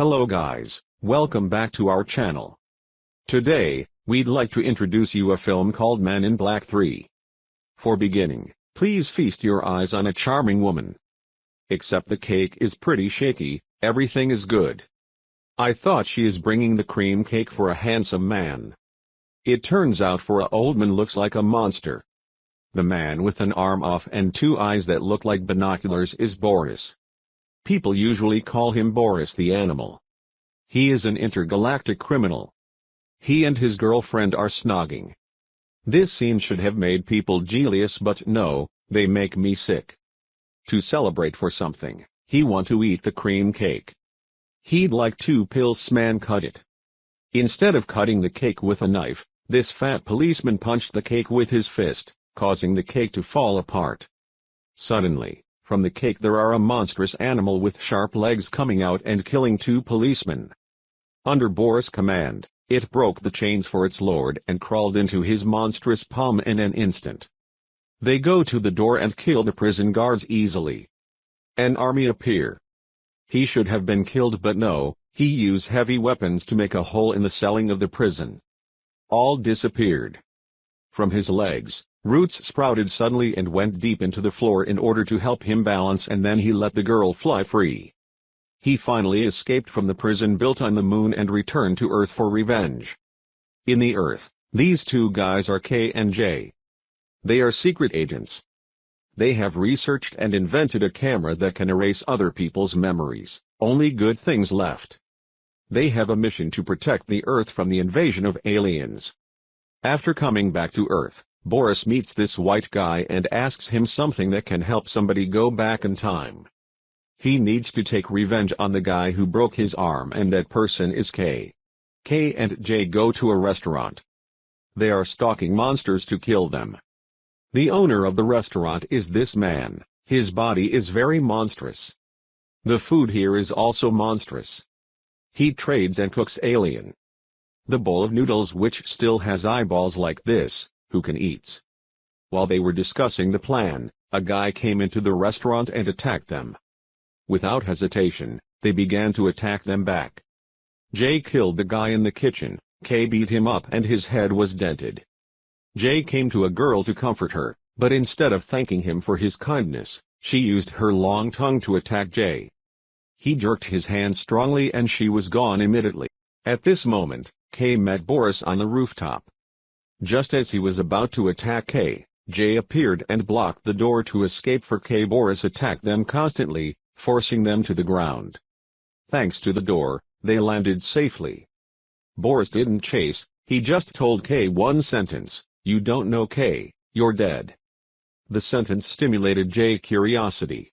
Hello guys, welcome back to our channel. Today, we'd like to introduce you a film called Man in Black 3. For beginning, please feast your eyes on a charming woman. Except the cake is pretty shaky, everything is good. I thought she is bringing the cream cake for a handsome man. It turns out for a old man looks like a monster. The man with an arm off and two eyes that look like binoculars is Boris. People usually call him Boris the Animal. He is an intergalactic criminal. He and his girlfriend are snogging. This scene should have made people jealous, but no, they make me sick. To celebrate for something, he want to eat the cream cake. He'd like to pills man cut it. Instead of cutting the cake with a knife, this fat policeman punched the cake with his fist, causing the cake to fall apart. Suddenly, from the cake there are a monstrous animal with sharp legs coming out and killing two policemen. Under Boris' command, it broke the chains for its lord and crawled into his monstrous palm in an instant. They go to the door and kill the prison guards easily. An army appear. He should have been killed, but no, he used heavy weapons to make a hole in the ceiling of the prison. All disappeared. From his legs, roots sprouted suddenly and went deep into the floor in order to help him balance, and then he let the girl fly free. He finally escaped from the prison built on the moon and returned to Earth for revenge. In the Earth, these two guys are K and J. They are secret agents. They have researched and invented a camera that can erase other people's memories, only good things left. They have a mission to protect the Earth from the invasion of aliens. After coming back to Earth, Boris meets this white guy and asks him something that can help somebody go back in time. He needs to take revenge on the guy who broke his arm, and that person is K. K and J go to a restaurant. They are stalking monsters to kill them. The owner of the restaurant is this man. His body is very monstrous. The food here is also monstrous. He trades and cooks alien. The bowl of noodles which still has eyeballs like this, who can eats. While they were discussing the plan, a guy came into the restaurant and attacked them. Without hesitation, they began to attack them back. J killed the guy in the kitchen, K beat him up and his head was dented. J came to a girl to comfort her, but instead of thanking him for his kindness, she used her long tongue to attack J. He jerked his hand strongly and she was gone immediately. At this moment, K met Boris on the rooftop. Just as he was about to attack K, J appeared and blocked the door to escape for K. Boris attacked them constantly, forcing them to the ground. Thanks to the door, they landed safely. Boris didn't chase, he just told K one sentence, "You don't know K, you're dead." The sentence stimulated J's curiosity.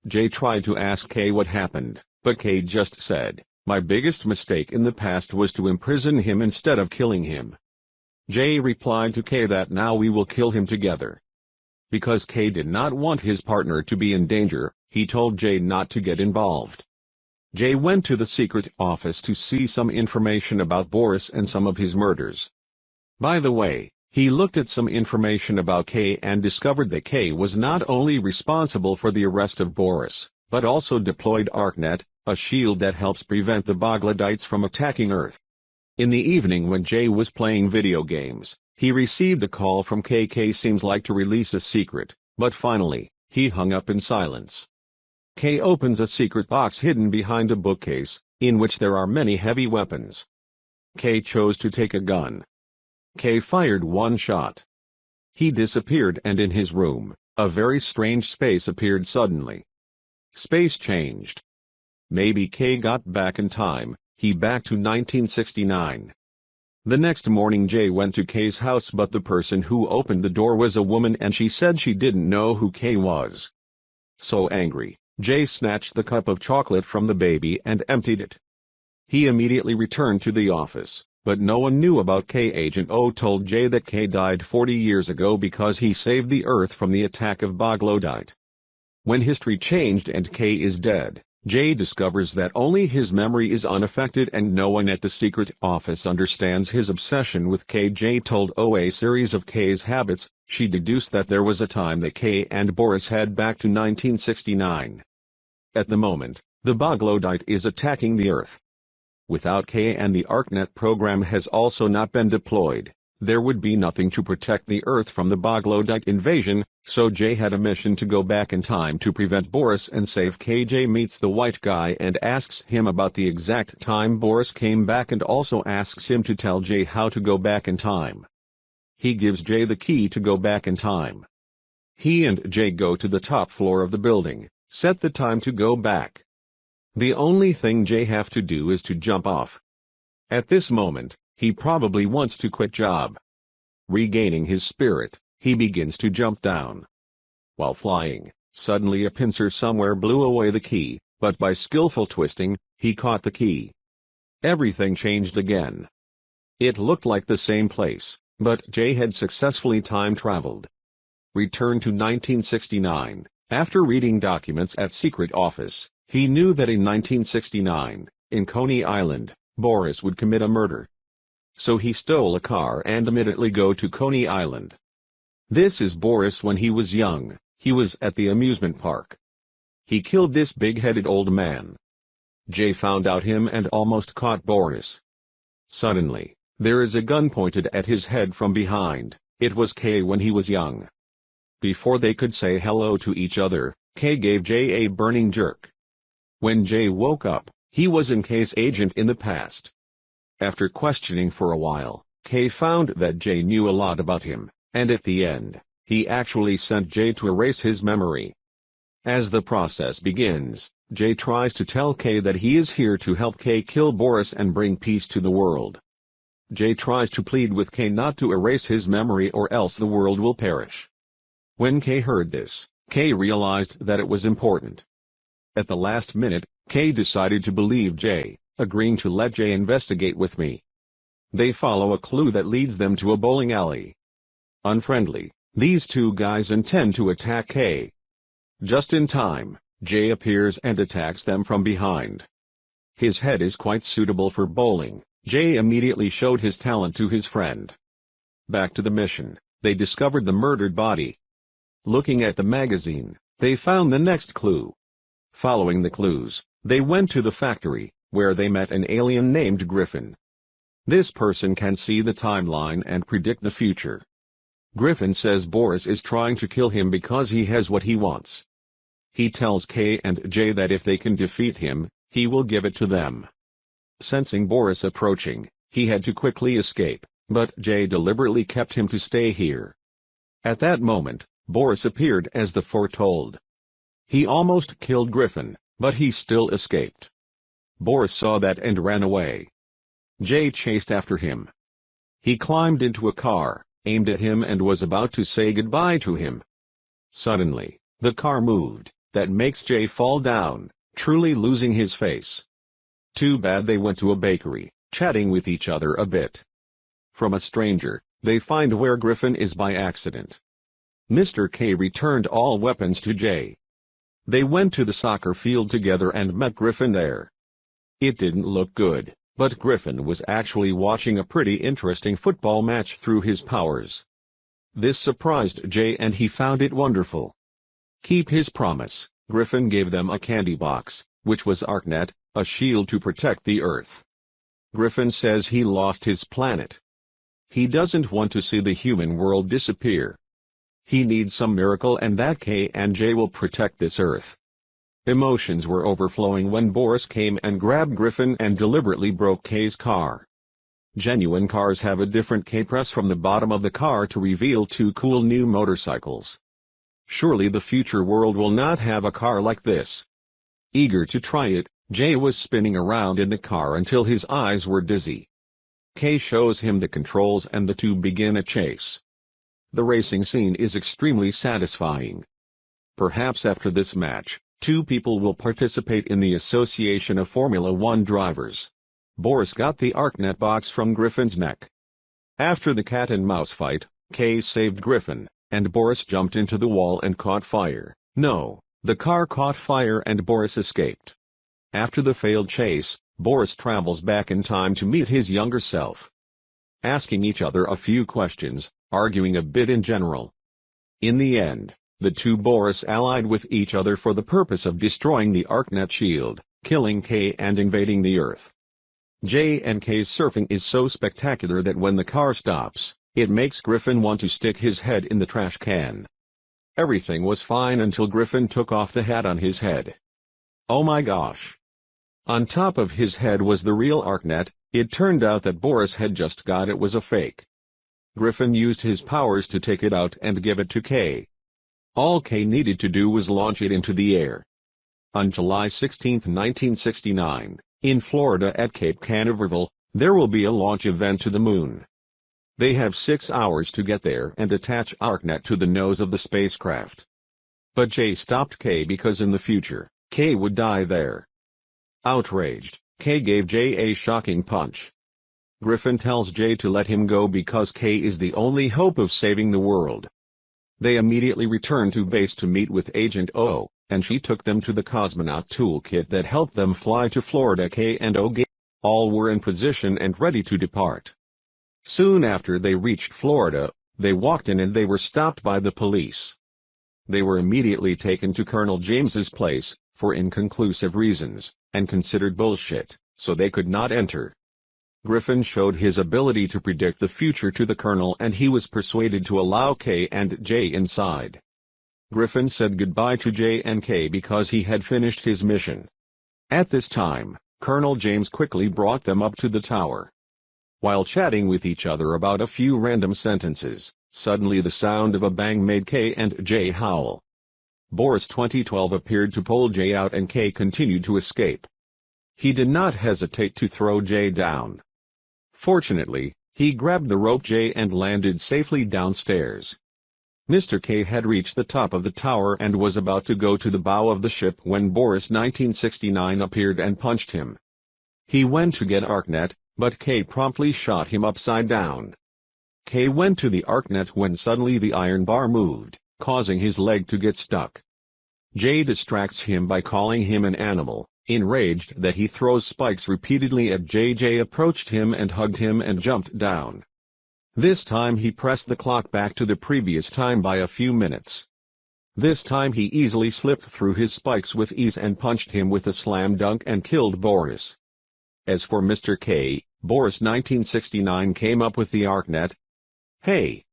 J tried to ask K what happened, but K just said, "My biggest mistake in the past was to imprison him instead of killing him." J replied to K that now we will kill him together. Because K did not want his partner to be in danger, he told J not to get involved. J went to the secret office to see some information about Boris and some of his murders. By the way, he looked at some information about K and discovered that K was not only responsible for the arrest of Boris, but also deployed ArcNet, a shield that helps prevent the Boglodites from attacking Earth. In the evening when J was playing video games, he received a call from K. K seems like to release a secret, but finally, he hung up in silence. K opens a secret box hidden behind a bookcase, in which there are many heavy weapons. K chose to take a gun. K fired one shot. He disappeared, and in his room, a very strange space appeared suddenly. Space changed. Maybe K got back in time, he back to 1969. The next morning J went to K's house, but the person who opened the door was a woman and she said she didn't know who K was. So angry, J snatched the cup of chocolate from the baby and emptied it. He immediately returned to the office, but no one knew about K. Agent O told J that K died 40 years ago because he saved the Earth from the attack of Boglodite. When history changed and K is dead, J discovers that only his memory is unaffected and no one at the secret office understands his obsession with K. J told O a series of K's habits. She deduced that there was a time that K and Boris had back to 1969. At the moment, The Boglodyte is attacking the Earth. Without K and the ArcNet program has also not been deployed, there would be nothing to protect the Earth from the Boglodyte invasion, so Jay had a mission to go back in time to prevent Boris and save K. Jay meets the white guy and asks him about the exact time Boris came back and also asks him to tell Jay how to go back in time. He gives Jay the key to go back in time. He and Jay go to the top floor of the building, set the time to go back. The only thing Jay have to do is to jump off. At this moment, he probably wants to quit job. Regaining his spirit, he begins to jump down. While flying, suddenly a pincer somewhere blew away the key, but by skillful twisting, he caught the key. Everything changed again. It looked like the same place, but Jay had successfully time-traveled. Return to 1969. After reading documents at secret office, he knew that in 1969, in Coney Island, Boris would commit a murder. So he stole a car and immediately go to Coney Island. This is Boris when he was young. He was at the amusement park. He killed this big-headed old man. Jay found out him and almost caught Boris. Suddenly, there is a gun pointed at his head from behind. It was K when he was young. Before they could say hello to each other, K gave Jay a burning jerk. When Jay woke up, he was in K's agent in the past. After questioning for a while, K found that Jay knew a lot about him, and at the end, he actually sent Jay to erase his memory. As the process begins, Jay tries to tell K that he is here to help K kill Boris and bring peace to the world. Jay tries to plead with K not to erase his memory or else the world will perish. When K heard this, K realized that it was important. At the last minute, K decided to believe Jay, agreeing to let Jay investigate with me. They follow a clue that leads them to a bowling alley. Unfriendly, these two guys intend to attack K. Just in time, Jay appears and attacks them from behind. His head is quite suitable for bowling. Jay immediately showed his talent to his friend. Back to the mission, they discovered the murdered body. Looking at the magazine, they found the next clue. Following the clues, they went to the factory, where they met an alien named Griffin. This person can see the timeline and predict the future. Griffin says Boris is trying to kill him because he has what he wants. He tells K and Jay that if they can defeat him, he will give it to them. Sensing Boris approaching, he had to quickly escape, but Jay deliberately kept him to stay here. At that moment, Boris appeared as the foretold. He almost killed Griffin, but he still escaped. Boris saw that and ran away. Jay chased after him. He climbed into a car, aimed at him and was about to say goodbye to him. Suddenly, the car moved, that makes Jay fall down, truly losing his face. Too bad they went to a bakery, chatting with each other a bit. From a stranger, they find where Griffin is by accident. Mr. K returned all weapons to Jay. They went to the soccer field together and met Griffin there. It didn't look good, but Griffin was actually watching a pretty interesting football match through his powers. This surprised Jay and he found it wonderful. Keep his promise, Griffin gave them a candy box, which was ArcNet, a shield to protect the Earth. Griffin says he lost his planet. He doesn't want to see the human world disappear. He needs some miracle and that K and Jay will protect this Earth. Emotions were overflowing when Boris came and grabbed Griffin and deliberately broke K's car. Genuine cars have a different K-press from the bottom of the car to reveal two cool new motorcycles. Surely the future world will not have a car like this. Eager to try it, Jay was spinning around in the car until his eyes were dizzy. K shows him the controls and the two begin a chase. The racing scene is extremely satisfying. Perhaps after this match, two people will participate in the Association of Formula One drivers. Boris got the ArcNet box from Griffin's neck. After the cat-and-mouse fight, K saved Griffin, and Boris jumped into the wall and caught fire. No, the car caught fire and Boris escaped. After the failed chase, Boris travels back in time to meet his younger self. Asking each other a few questions, arguing a bit in general. In the end, the two Boris allied with each other for the purpose of destroying the ArcNet shield, killing K and invading the Earth. J and K's surfing is so spectacular that when the car stops, it makes Griffin want to stick his head in the trash can. Everything was fine until Griffin took off the hat on his head. Oh my gosh! On top of his head was the real ArcNet. It turned out that Boris had just got it was a fake. Griffin used his powers to take it out and give it to K. All K needed to do was launch it into the air. On July 16, 1969, in Florida at Cape Canaveral, there will be a launch event to the moon. They have 6 hours to get there and attach ArcNet to the nose of the spacecraft. But J stopped K because in the future, K would die there. Outraged, K gave J a shocking punch. Griffin tells J to let him go because K is the only hope of saving the world. They immediately return to base to meet with Agent O, and she took them to the cosmonaut toolkit that helped them fly to Florida. K and O all were in position and ready to depart. Soon after they reached Florida, they walked in and they were stopped by the police. They were immediately taken to Colonel James's place, for inconclusive reasons, and considered bullshit, so they could not enter. Griffin showed his ability to predict the future to the Colonel and he was persuaded to allow K and J inside. Griffin said goodbye to J and K because he had finished his mission. At this time, Colonel James quickly brought them up to the tower. While chatting with each other about a few random sentences, suddenly the sound of a bang made K and J howl. Boris 2012 appeared to pull J out and K continued to escape. He did not hesitate to throw J down. Fortunately, he grabbed the rope J and landed safely downstairs. Mr. K had reached the top of the tower and was about to go to the bow of the ship when Boris 1969 appeared and punched him. He went to get ArcNet, but K promptly shot him upside down. K went to the ArcNet when suddenly the iron bar moved, causing his leg to get stuck. J distracts him by calling him an animal. Enraged that he throws spikes repeatedly at J. J approached him and hugged him and jumped down. This time he pressed the clock back to the previous time by a few minutes. This time he easily slipped through his spikes with ease and punched him with a slam dunk and killed Boris. As for Mr. K, Boris 1969 came up with the ArcNet. Hey,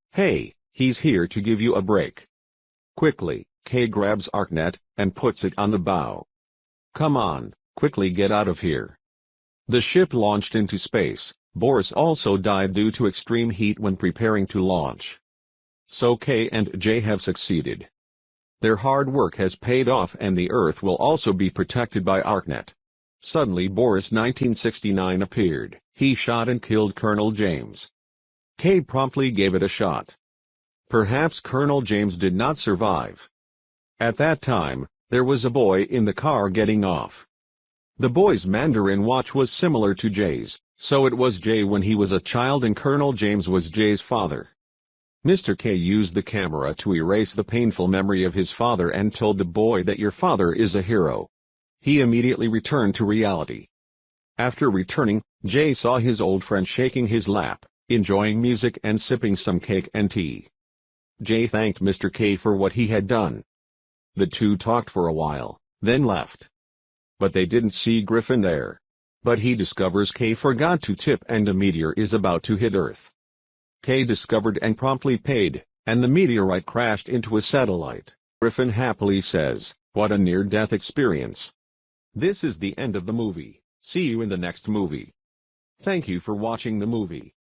he's here to give you a break. Quickly, K grabs ArcNet and puts it on the bow. Come on, quickly get out of here. The ship launched into space. Boris also died due to extreme heat when preparing to launch. So K and J have succeeded. Their hard work has paid off and the Earth will also be protected by ArcNet. Suddenly Boris 1969 appeared. He shot and killed Colonel James. K promptly gave it a shot. Perhaps Colonel James did not survive. At that time, there was a boy in the car getting off. The boy's Mandarin watch was similar to Jay's, so it was Jay when he was a child and Colonel James was Jay's father. Mr. K used the camera to erase the painful memory of his father and told the boy that your father is a hero. He immediately returned to reality. After returning, Jay saw his old friend shaking his lap, enjoying music and sipping some cake and tea. Jay thanked Mr. K for what he had done. The two talked for a while, then left. But they didn't see Griffin there. But he discovers K forgot to tip and a meteor is about to hit Earth. K discovered and promptly paid, and the meteorite crashed into a satellite. Griffin happily says, "What a near-death experience." This is the end of the movie. See you in the next movie. Thank you for watching the movie.